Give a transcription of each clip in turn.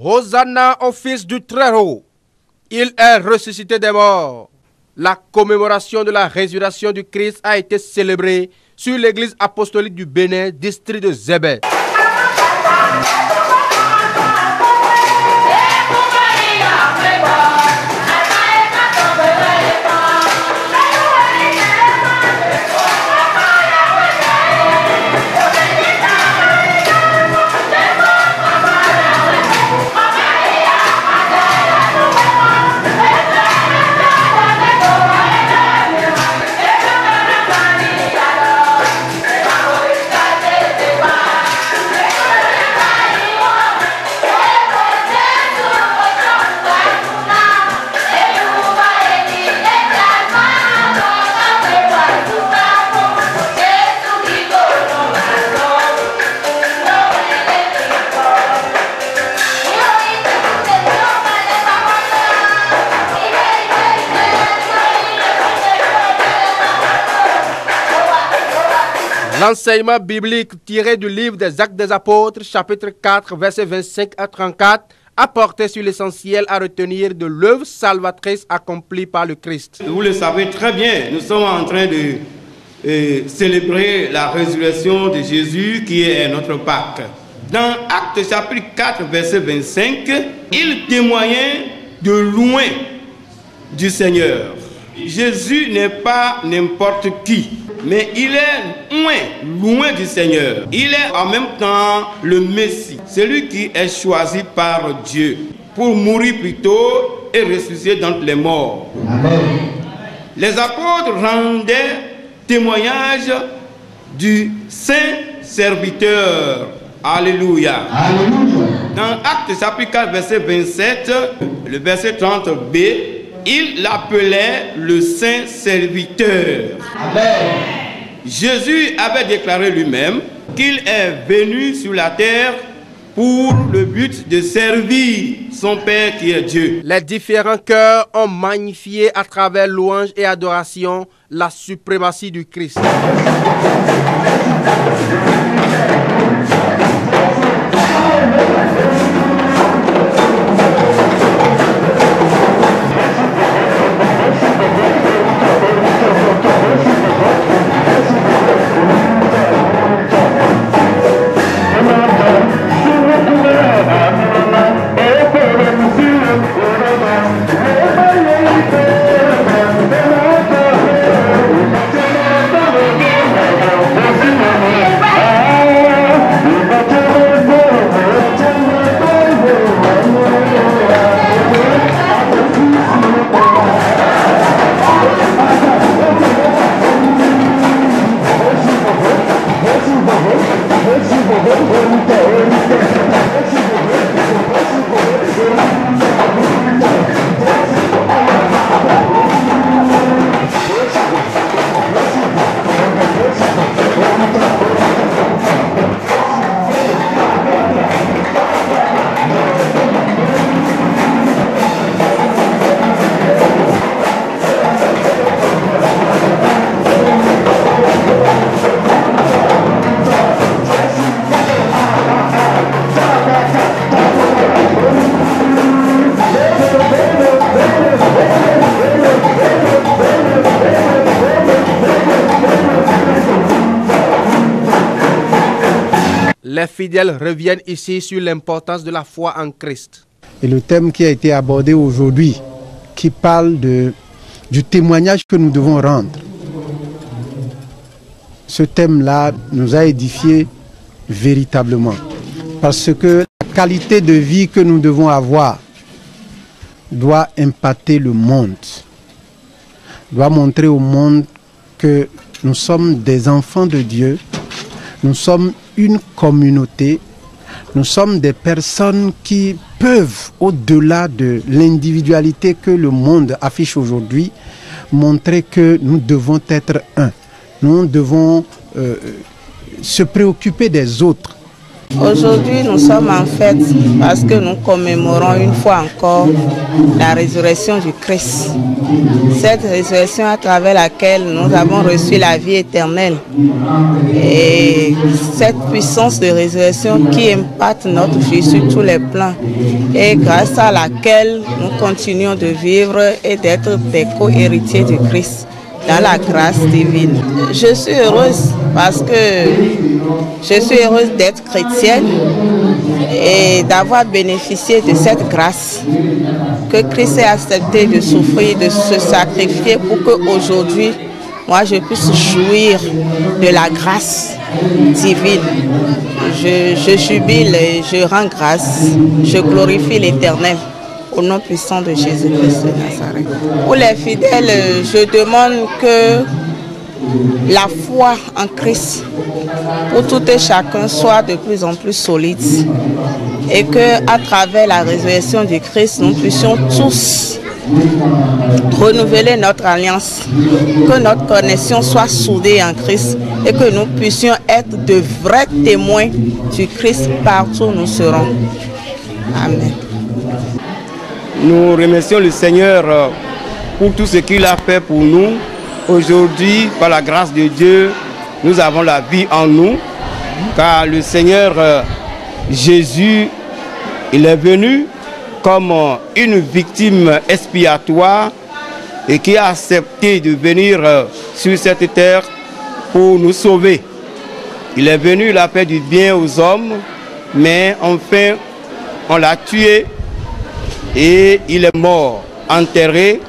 Hosanna au Fils du Très-Haut. Il est ressuscité des morts. La commémoration de la résurrection du Christ a été célébrée sur l'église apostolique du Bénin, district de Zébé. L'enseignement biblique tiré du livre des Actes des Apôtres, chapitre 4, versets 25 à 34, a porté sur l'essentiel à retenir de l'œuvre salvatrice accomplie par le Christ. Vous le savez très bien, nous sommes en train de célébrer la résurrection de Jésus qui est notre Pâque. Dans Actes chapitre 4, verset 25, il témoignait de loin du Seigneur. Jésus n'est pas n'importe qui, mais il est loin du Seigneur. Il est en même temps le Messie, celui qui est choisi par Dieu pour mourir plus tôt et ressusciter d'entre les morts. Amen. Les apôtres rendaient témoignage du saint serviteur. Alléluia. Alléluia. Dans Actes chapitre 4, verset 27, le verset 30b, il l'appelait le saint serviteur. Amen. Jésus avait déclaré lui-même qu'il est venu sur la terre pour le but de servir son Père qui est Dieu. Les différents chœurs ont magnifié à travers louange et adoration la suprématie du Christ. Les fidèles reviennent ici sur l'importance de la foi en Christ. Et le thème qui a été abordé aujourd'hui, qui parle du témoignage que nous devons rendre. Ce thème-là nous a édifiés véritablement. Parce que la qualité de vie que nous devons avoir doit impacter le monde. Doit montrer au monde que nous sommes des enfants de Dieu. Nous sommes une communauté, nous sommes des personnes qui peuvent, au-delà de l'individualité que le monde affiche aujourd'hui, montrer que nous devons être un. Nous devons se préoccuper des autres. Aujourd'hui, nous sommes en fête parce que nous commémorons une fois encore la résurrection du Christ. Cette résurrection à travers laquelle nous avons reçu la vie éternelle. Et cette puissance de résurrection qui impacte notre vie sur tous les plans et grâce à laquelle nous continuons de vivre et d'être des co-héritiers du Christ dans la grâce divine. Je suis heureuse parce que je suis heureuse d'être chrétienne et d'avoir bénéficié de cette grâce que Christ ait accepté de souffrir, de se sacrifier pour qu'aujourd'hui, moi, je puisse jouir de la grâce divine. Je jubile et je rends grâce, je glorifie l'Éternel. Au nom puissant de Jésus-Christ de Nazareth. Pour les fidèles, je demande que la foi en Christ, pour tout et chacun, soit de plus en plus solide. Et qu'à travers la résurrection du Christ, nous puissions tous renouveler notre alliance. Que notre connexion soit soudée en Christ et que nous puissions être de vrais témoins du Christ partout où nous serons. Amen. Nous remercions le Seigneur pour tout ce qu'il a fait pour nous. Aujourd'hui, par la grâce de Dieu, nous avons la vie en nous. Car le Seigneur Jésus, il est venu comme une victime expiatoire et qui a accepté de venir sur cette terre pour nous sauver. Il est venu, il a fait du bien aux hommes, mais enfin, on l'a tué. Et il est mort, enterré,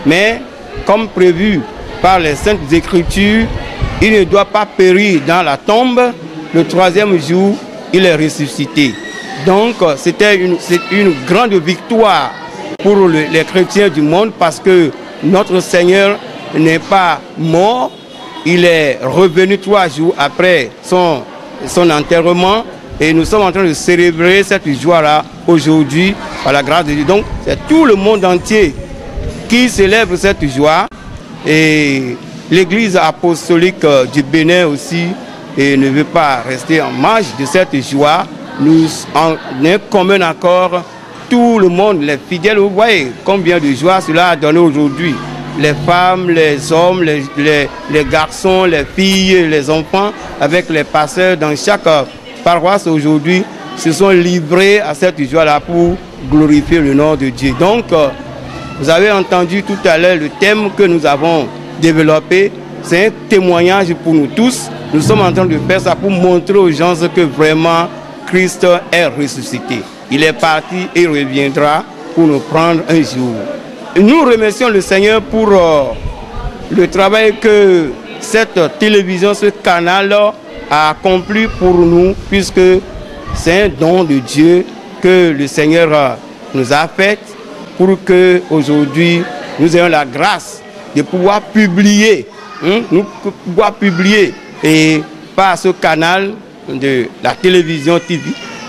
mais comme prévu par les Saintes Écritures, il ne doit pas périr dans la tombe. Le troisième jour, il est ressuscité. Donc, c'était une grande victoire pour les chrétiens du monde parce que notre Seigneur n'est pas mort. Il est revenu 3 jours après son enterrement. Et nous sommes en train de célébrer cette joie-là aujourd'hui par la grâce de Dieu. Donc, c'est tout le monde entier qui célèbre cette joie. Et l'Église apostolique du Bénin aussi ne veut pas rester en marge de cette joie. Nous en commun accord, tout le monde, les fidèles, vous voyez combien de joie cela a donné aujourd'hui. Les femmes, les hommes, les garçons, les filles, les enfants, avec les pasteurs dans chaque paroisse aujourd'hui se sont livrés à cette joie-là pour glorifier le nom de Dieu. Donc, vous avez entendu tout à l'heure le thème que nous avons développé. C'est un témoignage pour nous tous. Nous sommes en train de faire ça pour montrer aux gens que vraiment Christ est ressuscité. Il est parti et reviendra pour nous prendre un jour. Nous remercions le Seigneur pour le travail que cette télévision, ce canal a accompli pour nous, puisque c'est un don de Dieu que le Seigneur nous a fait pour que aujourd'hui nous ayons la grâce de pouvoir publier, et par ce canal de la télévision TV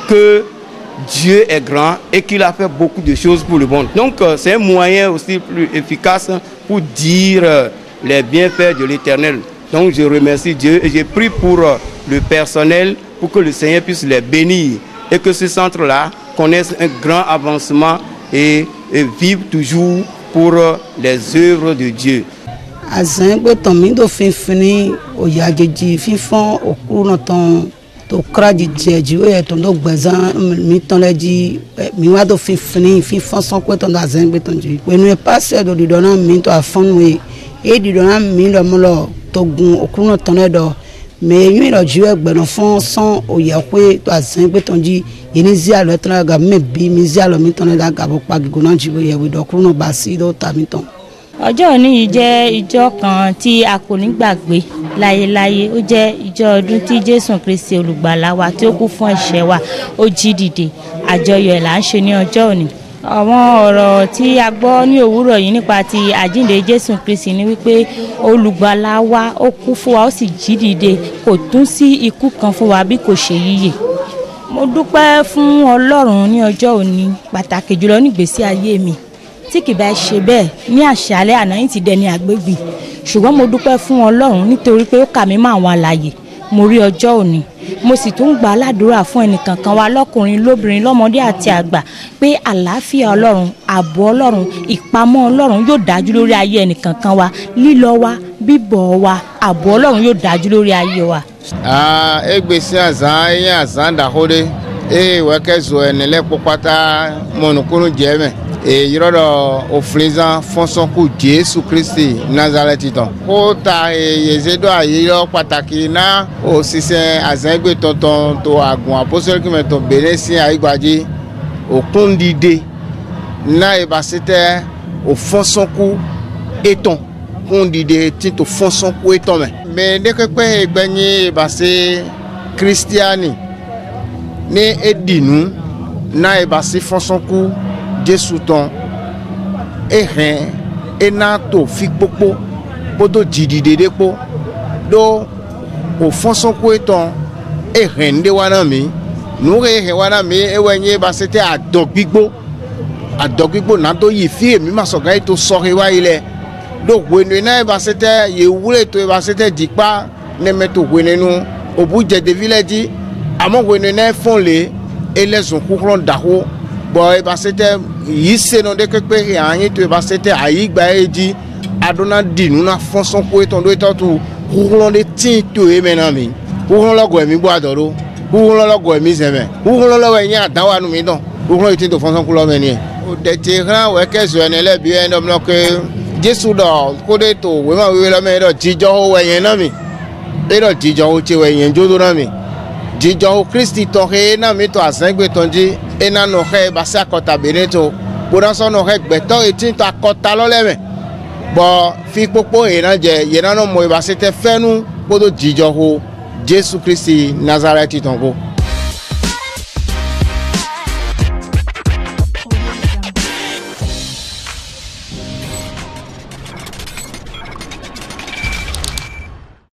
que Dieu est grand et qu'il a fait beaucoup de choses pour le monde. Donc c'est un moyen aussi plus efficace pour dire les bienfaits de l'Éternel. Donc je remercie Dieu et j'ai prié pour le personnel pour que le Seigneur puisse les bénir et que ce centre-là connaisse un grand avancement et vive toujours pour les œuvres de Dieu. to kra di jeji o to ndo gbezan mi ton le di mi wa do fini fi fonson ko ton da zen gbe ton ji we no pass do di dona mi to afon we e di dona mi lo mo lo to gun okun ton le do me yin lo ji egbe no fonson o ye pe to zen gbe ton ji yini zi alo ton ga me bi mi zi alo mi ton le da ga bo pa gigun na ji we ye we do okun no ba si do ta mi ton. Ọjọ́ òní yìí jẹ́ ìjọ kan tí a kò ní gbàgbé láyéláyé. Ó jẹ́ ìjọ ọdún tí Jésù Kristi olùgbàlà wa tí ó kú fún ẹ̀ṣẹ̀ wa ó jí dìde. Àjọyọ̀ ẹ̀ là ń ṣe ní ọjọ́ òní. Àwọn ọ̀rọ̀ tí a gbọ́ ní òwúrọ̀ yìí nípa ti àjíǹde Jésù Kristi ni wípé olùgbàlà wa ó kú fún wa ó sì jí dìde. Kò tún sí ikú kan fún wa bí kò ṣe yíyè. Mo dúpẹ́ fún Ọlọ́run ní ọjọ́ òní pàtàkì jùlọ nígbésí ayé mi. Tí kì bá ṣe bẹ́ẹ̀ ní àṣálẹ́ àná yìí ti dẹni àgbègbè ṣùgbọ́n mo dúpẹ́ fún Ọlọ́run nítorí pé ó kà mí mọ́ àwọn alààyè mo rí ọjọ́ òní mo sì tún gbà ládùúrà fún ẹnìkankan wa lọ́kùnrin lóbìnrin lọ́mọdé àti àgbà pé àlàáfíà Ọlọ́run ààbò Ọlọ́run ìpamọ́ Ọlọ́run yóò dájú lórí ayé ẹnìkankan wa lílọ wa bíbọ̀ wa ààbò Ọlọ́run yóò dájú lórí ayé wa. Egbesi azan eyan azan dahode wekezo enele popata monukunu jeme yorodo oflizan fonson Jésù Kristi Nazareti ton ko ta yezedo ayiro pàtàkì na òṣìṣẹ́ azan egbe tonton to agun apostolic meton benesi aigbaji okundide na ebasete ofonsonku eton kundide tito fonsonku eton me dekepe egbenyi ebase Kristiani ne edinu na ebase fonsonku Jésù ton ehen ena to fi popo bodo jidide depo do o fonsonku eton ehen de wana mi nu ehen wana mi ewenye basete adogbigbo na to yi fi emi masoga to sore wa ile do wenu na ebasete ye wure to ebasete dipa ne meto wenenu obuje de village amo wenu na fonle elezun kukuron daho bo ebasete yise no de kepe anyi to ebasete ayigba eji adona dinu na fonson ko eton do eto kukuron de tin to emena mi kukuron logo emi bo adoro kukuron logo emi zeme kukuron logo yin adawa nu mi don kukuron itin to fonson kulo me ni o de ti ran we kezo enele bi endom no ke Jésù do kode to we ma we la me do jijo we yen na mi e do jijo o che we yen jodo na mi jijo Kristi to he na mi to asengbe tonji e na no he ba sa kota beneto bodan so no he gbeto etin to akota lo leme bo fi popo e na je ye na no mo ba se te fenu bodo jijo ho Jésù Kristi Nazareti tongo